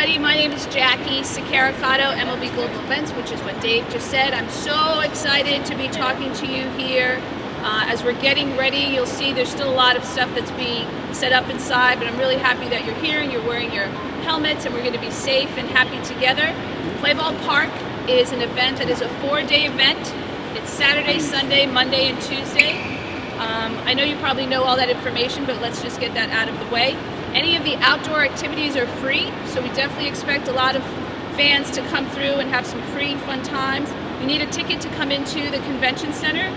everybody. My name is Jackie Sicaricato, MLB Global Events, which is what Dave just said. I'm so excited to be talking to you here. As we're getting ready, you'll see there's still a lot of stuff that's being set up inside, but I'm really happy that you're here and you're wearing your helmets, and we're going to be safe and happy together. Play Ball Park is an event that is a 4-day event. It's Saturday, Sunday, Monday, and Tuesday. I know you probably know all that information, but let's just get that out of the way. Any of the outdoor activities are free, so we definitely expect a lot of fans to come through and have some free, fun times. You need a ticket to come into the convention center.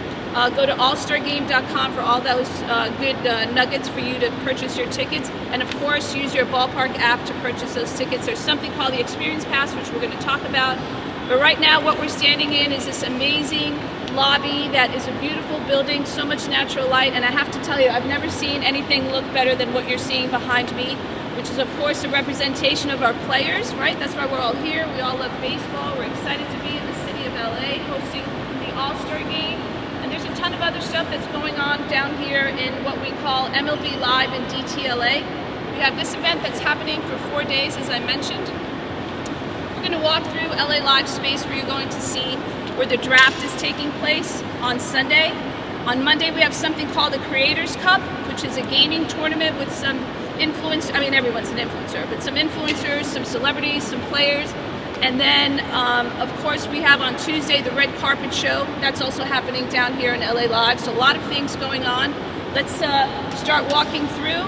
Go to allstargame.com for all those good nuggets for you to purchase your tickets. And of course, use your ballpark app to purchase those tickets. There's something called the Experience Pass, which we're going to talk about. But right now, what we're standing in is this amazing lobby that is a beautiful building, so much natural light, and I have to tell you, I've never seen anything look better than what you're seeing behind me, which is of course a representation of our players, right? That's why we're all here. We all love baseball. We're excited to be in the city of LA hosting the All-Star game, and there's a ton of other stuff that's going on down here in what we call MLB Live and DTLA. We have this event that's happening for 4 days, as I mentioned. We're going to walk through LA Live space where you're going to see where the draft is taking place on Sunday. On Monday, we have something called the Creators Cup, which is a gaming tournament with some influencers. I mean, everyone's an influencer, but some influencers, some celebrities, some players. And then, of course, we have on Tuesday the Red Carpet Show. That's also happening down here in LA Live. So a lot of things going on. Let's start walking through.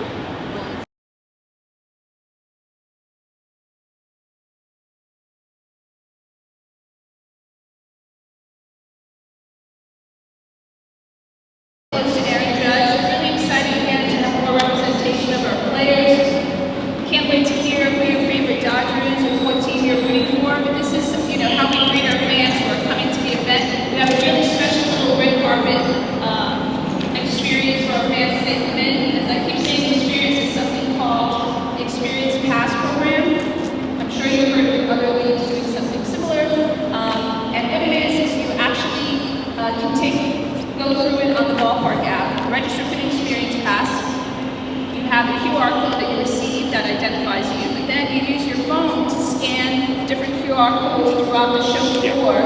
Register for the Experience Pass. You have a QR code that you receive that identifies you, but then you use your phone to scan different QR codes throughout the show floor.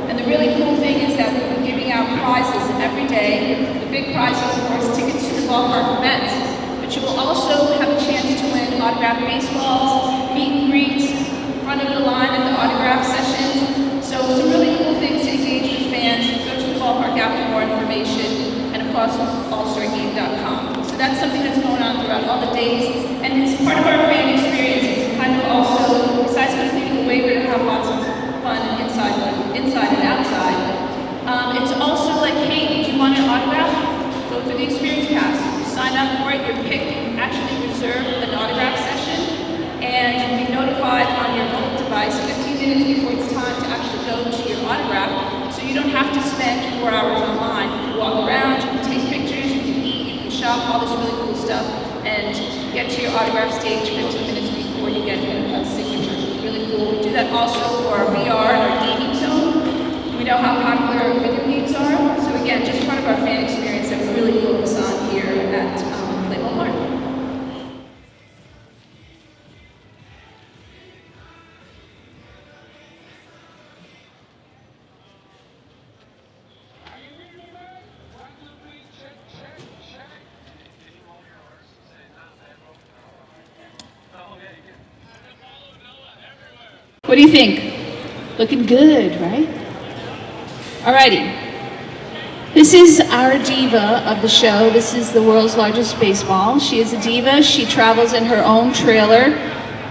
And the really cool thing is that we've been giving out prizes every day. The big prize is, of course, tickets to the ballpark events, but you will also have a chance to win autographed baseballs, meet and greets, front of the line at the autograph sessions. So some really cool things to engage with fans. Go to the ballpark app for more information. allstargame.com. So that's something that's going on throughout all the days, and it's part of our fan experience. It's kind of also, besides kind of thinking away, we're going to have lots of fun inside and outside. It's also like, hey, do you want an autograph? Go through the Experience Pass. You sign up for it, you're picked, you actually reserve an autograph session, and you'll be notified on your mobile device 15 minutes before it's time to actually go to your autograph. So you don't have to spend 4 hours online. You can walk around, you can take pictures, you can eat, you can shop, all this really cool stuff, and get to your autograph stage 15 minutes before you get a signature. Really cool. We do that also for our VR and our gaming zone. We know how popular video games are, so again, just part of our fan experience that we really focus on here at Play Ball Park. What do you think? Looking good, right? Alrighty. This is our diva of the show. This is the world's largest baseball. She is a diva. She travels in her own trailer.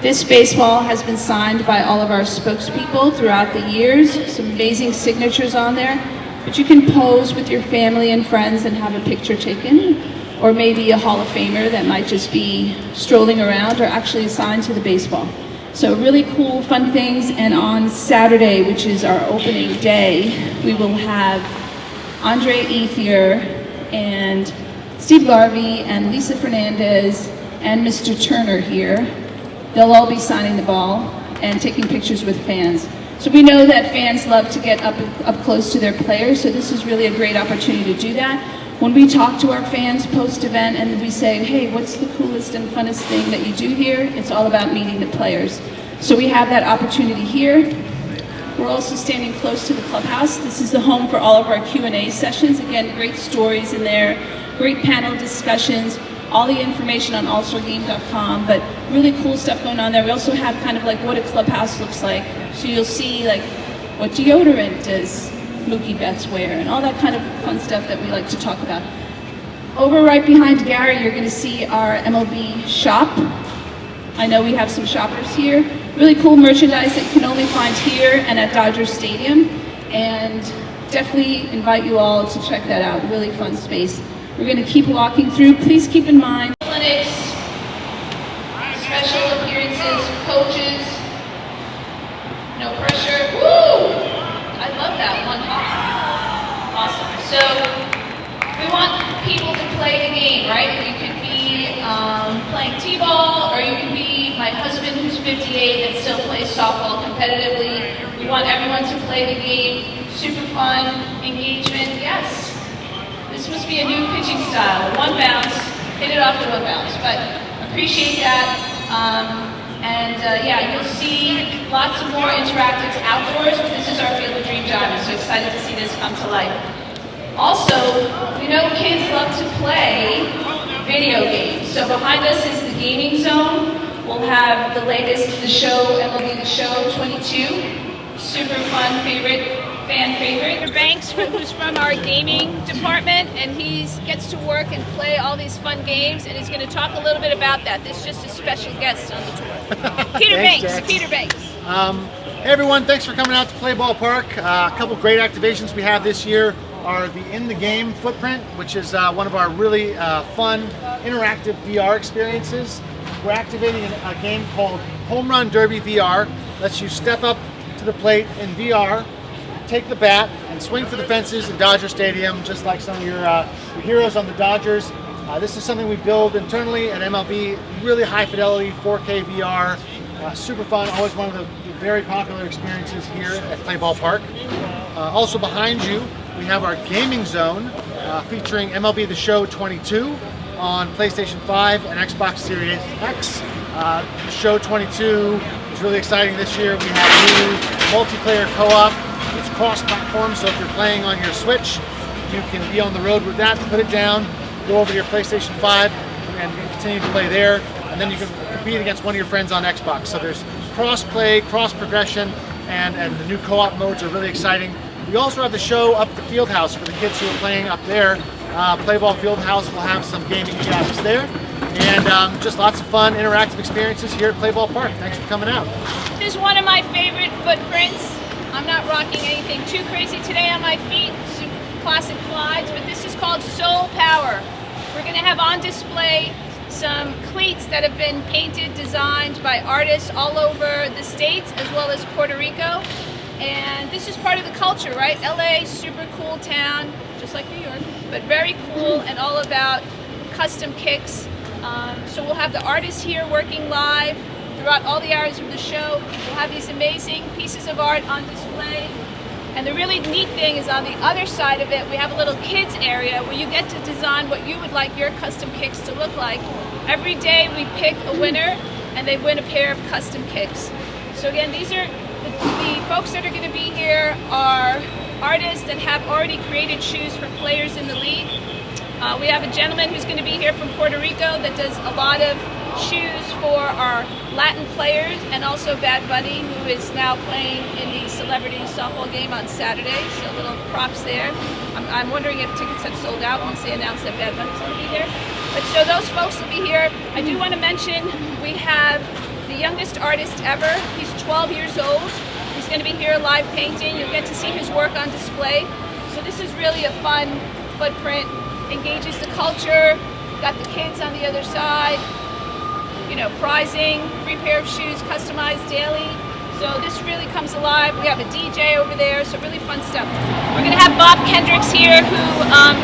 This baseball has been signed by all of our spokespeople throughout the years. Some amazing signatures on there. But you can pose with your family and friends and have a picture taken. Or maybe a Hall of Famer that might just be strolling around or actually assigned to the baseball. So really cool, fun things, and on Saturday, which is our opening day, we will have Andre Ethier and Steve Garvey and Lisa Fernandez and Mr. Turner here. They'll all be signing the ball and taking pictures with fans. So we know that fans love to get up close to their players, so this is really a great opportunity to do that. When we talk to our fans post-event and we say, hey, what's the coolest and funnest thing that you do here? It's all about meeting the players. So we have that opportunity here. We're also standing close to the clubhouse. This is the home for all of our Q&A sessions. Again, great stories in there, great panel discussions, all the information on allstargame.com, but really cool stuff going on there. We also have kind of like what a clubhouse looks like. So you'll see like what deodorant does Mookie Betts wear and all that kind of fun stuff that we like to talk about. Over right behind Gary, you're gonna see our MLB shop. I know we have some shoppers here. Really cool merchandise that you can only find here and at Dodger Stadium. And definitely invite you all to check that out. Really fun space. We're going to keep walking through. Please keep in mind clinics, special appearances, coaches, no pressure. Woo! I love that one. Awesome. So we want people to play the game, right? You could be playing t-ball, or you can be my husband who's 58 and still plays softball competitively. We want everyone to play the game. Super fun, engagement, yes. This must be a new pitching style. One bounce, hit it off to one bounce. But appreciate that. Yeah, you'll see lots of more interactives outdoors, but this is our Field of Dream Diamond, so excited to see this come to life. Also, we know kids love to play video games. So behind us is the gaming zone. We'll have the latest, the show, MLB The Show 22. Super fun fan favorite. Banks, who's from our gaming department, and he gets to work and play all these fun games, and he's going to talk a little bit about that. This is just a special guest on the tour. Peter Thanks, Banks. Jax. Peter Banks. Hey everyone, thanks for coming out to Play Ball Park. A couple great activations we have this year are the In the Game footprint, which is one of our really fun, interactive VR experiences. We're activating a game called Home Run Derby VR. Lets you step up to the plate in VR, take the bat, and swing for the fences in Dodger Stadium, just like some of your heroes on the Dodgers. This is something we build internally at MLB, really high fidelity, 4K VR, super fun, always one of the very popular experiences here at Play Ball Park. Also behind you, we have our gaming zone featuring MLB The Show 22 on PlayStation 5 and Xbox Series X. The Show 22 is really exciting this year. We have new multiplayer co-op. It's cross-platform, so if you're playing on your Switch, you can be on the road with that, put it down, go over to your PlayStation 5 and continue to play there, and then you can compete against one of your friends on Xbox. So there's cross-play, cross-progression, and the new co-op modes are really exciting. We also have the show up at the field house for the kids who are playing up there. Play Ball Field House will have some gaming kiosks there, and just lots of fun interactive experiences here at Play Ball Park. Thanks for coming out. This is one of my favorite footprints. I'm not rocking anything too crazy today on my feet, some classic Clydes, but this is called Soul Power. We're going to have on display some cleats that have been painted, designed by artists all over the States as well as Puerto Rico. And this is part of the culture, right? LA, super cool town, just like New York, but very cool and all about custom kicks. So we'll have the artists here working live throughout all the hours of the show. We'll have these amazing pieces of art on display. And the really neat thing is on the other side of it, we have a little kids area where you get to design what you would like your custom kicks to look like. Every day we pick a winner and they win a pair of custom kicks. So again, these are the folks that are going to be here are artists that have already created shoes for players in the league. We have a gentleman who's going to be here from Puerto Rico that does a lot of shoes for our Latin players, and also Bad Bunny, who is now playing in the celebrity softball game on Saturday, so little props there. I'm wondering if tickets have sold out once they announce that Bad Bunny's going to be here. But so those folks will be here. I do want to mention we have the youngest artist ever. He's 12 years old. He's going to be here live painting. You'll get to see his work on display. So this is really a fun footprint, engages the culture. Got the kids on the other side. You know, prizing, free pair of shoes, customized daily. So this really comes alive. We have a DJ over there, so really fun stuff. We're going to have Bob Kendricks here, who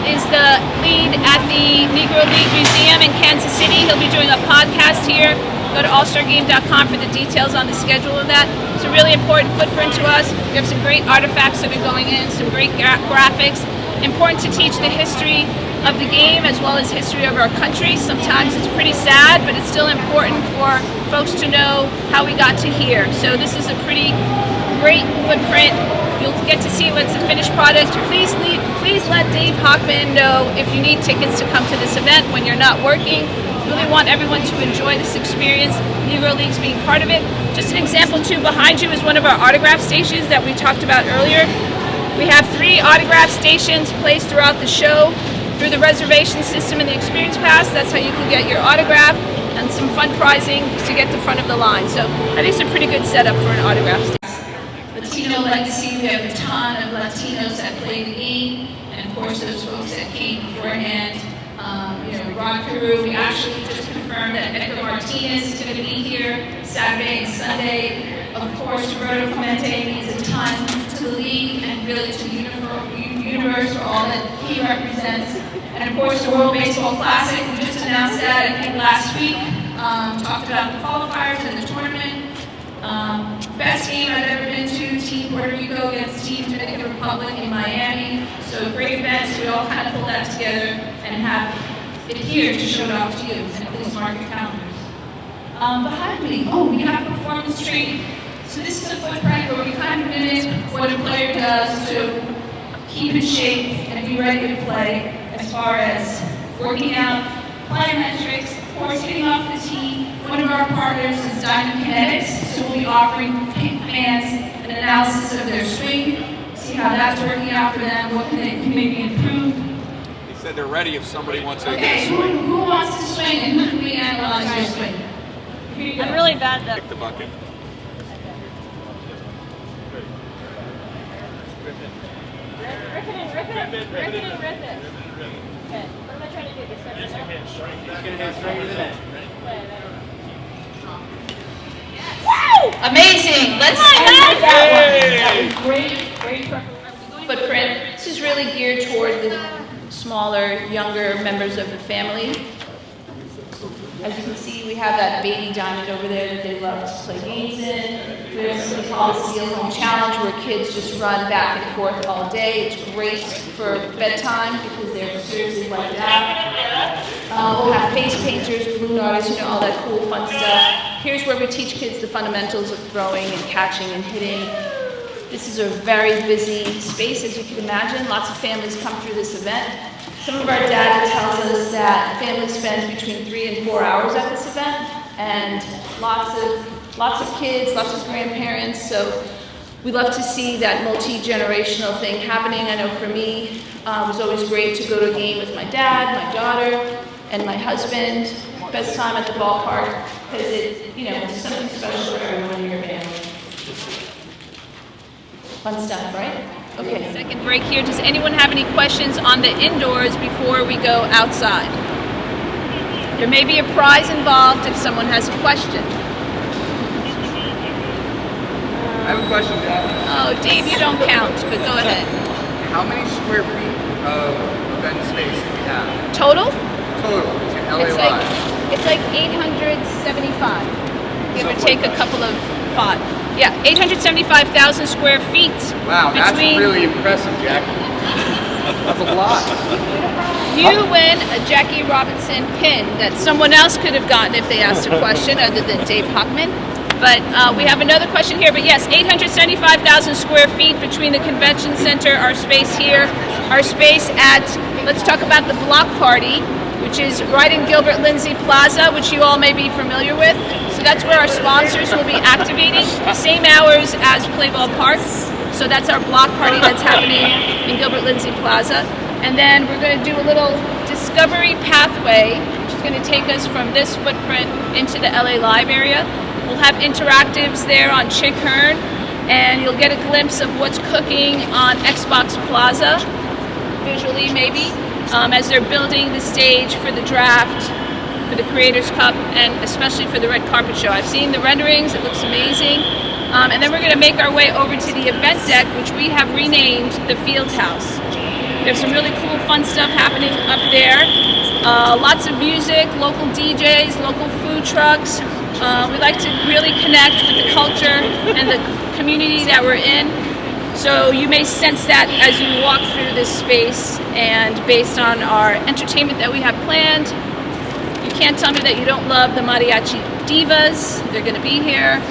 is the lead at the Negro League Museum in Kansas City. He'll be doing a podcast here. Go to allstargame.com for the details on the schedule of that. It's a really important footprint to us. We have some great artifacts that are going in, some great graphics. Important to teach the history of the game as well as history of our country. Sometimes it's pretty sad, but it's still important for folks to know how we got to here. So this is a pretty great footprint. You'll get to see what's the finished product. Please let Dave Hockman know if you need tickets to come to this event when you're not working. Really want everyone to enjoy this experience. Negro League's being part of it. Just an example too, behind you is one of our autograph stations that we talked about earlier. We have 3 autograph stations placed throughout the show through the reservation system and the experience pass. That's how you can get your autograph, and some fun prizing to get the front of the line. So I think it's a pretty good setup for an autograph station. Latino Legacy, we have a ton of Latinos that play the game, and of course those folks that came beforehand. Rod Peru, we actually just confirmed that Negro Martinez is going to be here Saturday and Sunday. Of course, Roberto Clemente means a ton to the league and really to the universe for all that he represents. And of course, the World Baseball Classic, we just announced that, I think, last week. Talked about the qualifiers and the tournament. Best game I've ever been to, Team Puerto Rico against Team Dominican Republic in Miami. So great event, so we all kind of pulled that together and have it here to show it off to you. And please mark your calendars. Behind me, we have performance training. So this is a footprint where we kind of mimic what a player does to keep in shape and be ready to play, as far as working out, plyometrics, of course hitting off the tee. One of our partners is Kinetics, so we'll be offering fans an analysis of their swing, see how that's working out for them, what can they maybe improve. They said they're ready if somebody wants to get Okay, a swing. who wants to swing and who can we analyze your swing? Here you go. I'm really bad though. Pick the bucket. Rip it. Okay, what am I trying to do? Just gonna hit straight to the net. Woo! Amazing! Let's end with that one. Great footprint. This is really geared toward the smaller, younger members of the family. As you can see, we have that baby diamond over there that they love to play games in. There's something called the Steal Home Challenge, where kids just run back and forth all day. It's great for bedtime because they're seriously wiped out. We'll have face painters, balloon artists, all that cool, fun stuff. Here's where we teach kids the fundamentals of throwing and catching and hitting. This is a very busy space, as you can imagine. Lots of families come through this event. Some of our data tells us that families spend between 3 and 4 hours at this event, and lots of kids, lots of grandparents. So we love to see that multi-generational thing happening. I know for me, it was always great to go to a game with my dad, my daughter, and my husband. Best time at the ballpark, because it's something special for everyone in your family. Fun stuff, right? Okay, second break here. Does anyone have any questions on the indoors before we go outside? There may be a prize involved if someone has a question. I have a question, Jack. Oh, Dave, you don't count, but go ahead. How many square feet of event space do we have? Total? Total to LA It's like 875. Give or take a couple of thought. Yeah, 875,000 square feet. Wow, that's really impressive, Jack. That's a lot. You win a Jackie Robinson pin that someone else could have gotten if they asked a question other than Dave Hockman. But we have another question here. But yes, 875,000 square feet between the convention center, our space here, our space at, let's talk about the block party, which is right in Gilbert Lindsay Plaza, which you all may be familiar with. So that's where our sponsors will be activating. Same hours as Play Ball Park. So that's our block party that's happening in Gilbert Lindsay Plaza. And then we're going to do a little discovery pathway, which is going to take us from this footprint into the LA Live area. We'll have interactives there on Chick Hearn, and you'll get a glimpse of what's cooking on Xbox Plaza, visually maybe, as they're building the stage for the draft, for the Creators Cup, and especially for the red carpet show. I've seen the renderings, it looks amazing. And then we're going to make our way over to the event deck, which we have renamed the Field House. There's some really cool, fun stuff happening up there. Lots of music, local DJs, local food trucks. We like to really connect with the culture and the community that we're in. So you may sense that as you walk through this space, and based on our entertainment that we have planned, you can't tell me that you don't love the Mariachi Divas. They're going to be here.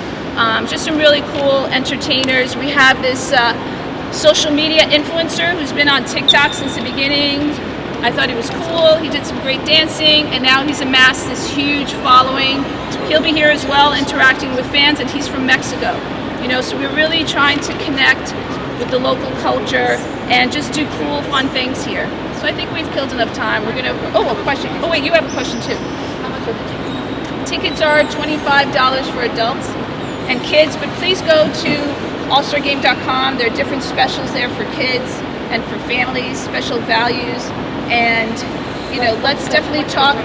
Just some really cool entertainers. We have this social media influencer who's been on TikTok since the beginning. I thought he was cool. He did some great dancing, and now he's amassed this huge following. He'll be here as well, interacting with fans, and he's from Mexico. You know, so we're really trying to connect with the local culture and just do cool, fun things here. So I think we've killed enough time. We're gonna. Oh, a question. Oh wait, you have a question too. How much are the tickets? Tickets are $25 for adults and kids, but please go to allstargame.com. There are different specials there for kids and for families, special values. And, you know, let's definitely talk.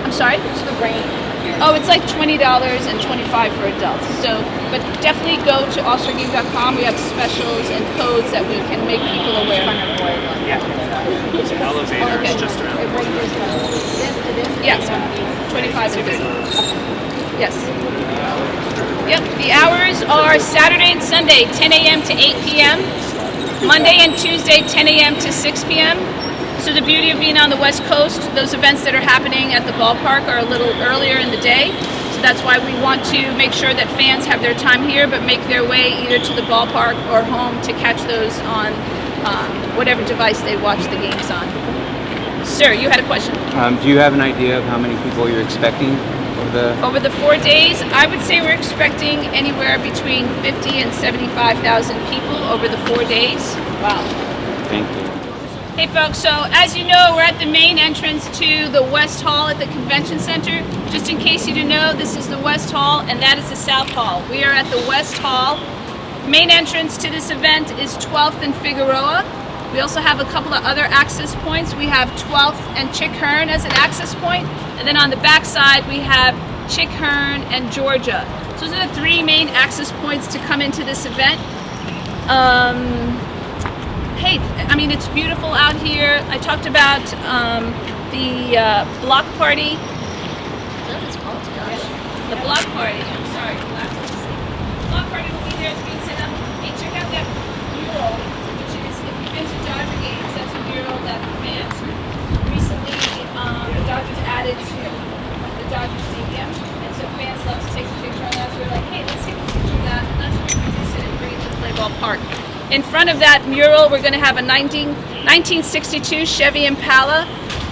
I'm sorry? What's the range? Oh, it's like $20 and $25 for adults. So, but definitely go to allstargame.com. We have specials and codes that we can make people aware. Yeah. There's an elevator Okay. just around. Yes, 25 and 50. Yes. Yep, the hours are Saturday and Sunday, 10 a.m. to 8 p.m. Monday and Tuesday, 10 a.m. to 6 p.m. So the beauty of being on the West Coast, those events that are happening at the ballpark are a little earlier in the day. So that's why we want to make sure that fans have their time here, but make their way either to the ballpark or home to catch those on whatever device they watch the games on. Sir, you had a question. Do you have an idea of how many people you're expecting Over the 4 days, I would say we're expecting anywhere between 50 and 75,000 people over the 4 days. Wow. Thank you. Hey folks, so as you know, we're at the main entrance to the West Hall at the Convention Center. Just in case you didn't know, this is the West Hall and that is the South Hall. We are at the West Hall. Main entrance to this event is 12th and Figueroa. We also have a couple of other access points. We have 12th and Chick Hearn as an access point. And then on the back side, we have Chick Hearn and Georgia. So those are the three main access points to come into this event. Hey, I mean, it's beautiful out here. I talked about the block party. The block party. I'm sorry, glasses. The block party will be there. It's being set up. Hey, check out that mural, which is, if you've been to Dodger games, that's a mural that the fans recently, the Dodgers added to the Dodger Stadium. And so fans love to take a picture on that. So we're like, hey, let's take a picture of that. Let's reproduce it and bring it to Play Ball Park. In front of that mural, we're going to have a 1962 Chevy Impala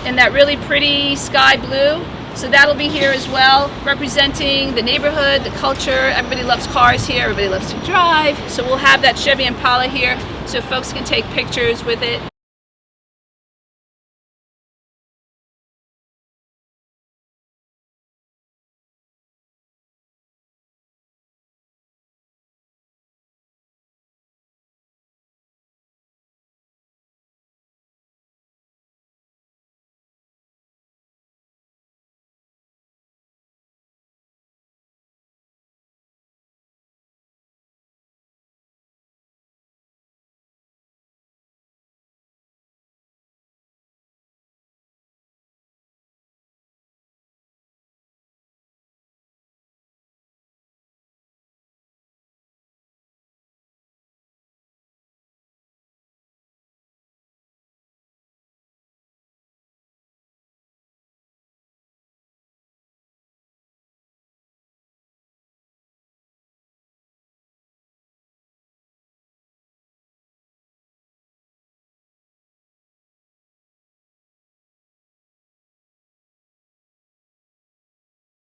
in that really pretty sky blue. So that'll be here as well, representing the neighborhood, the culture. Everybody loves cars here. Everybody loves to drive. So we'll have that Chevy Impala here so folks can take pictures with it.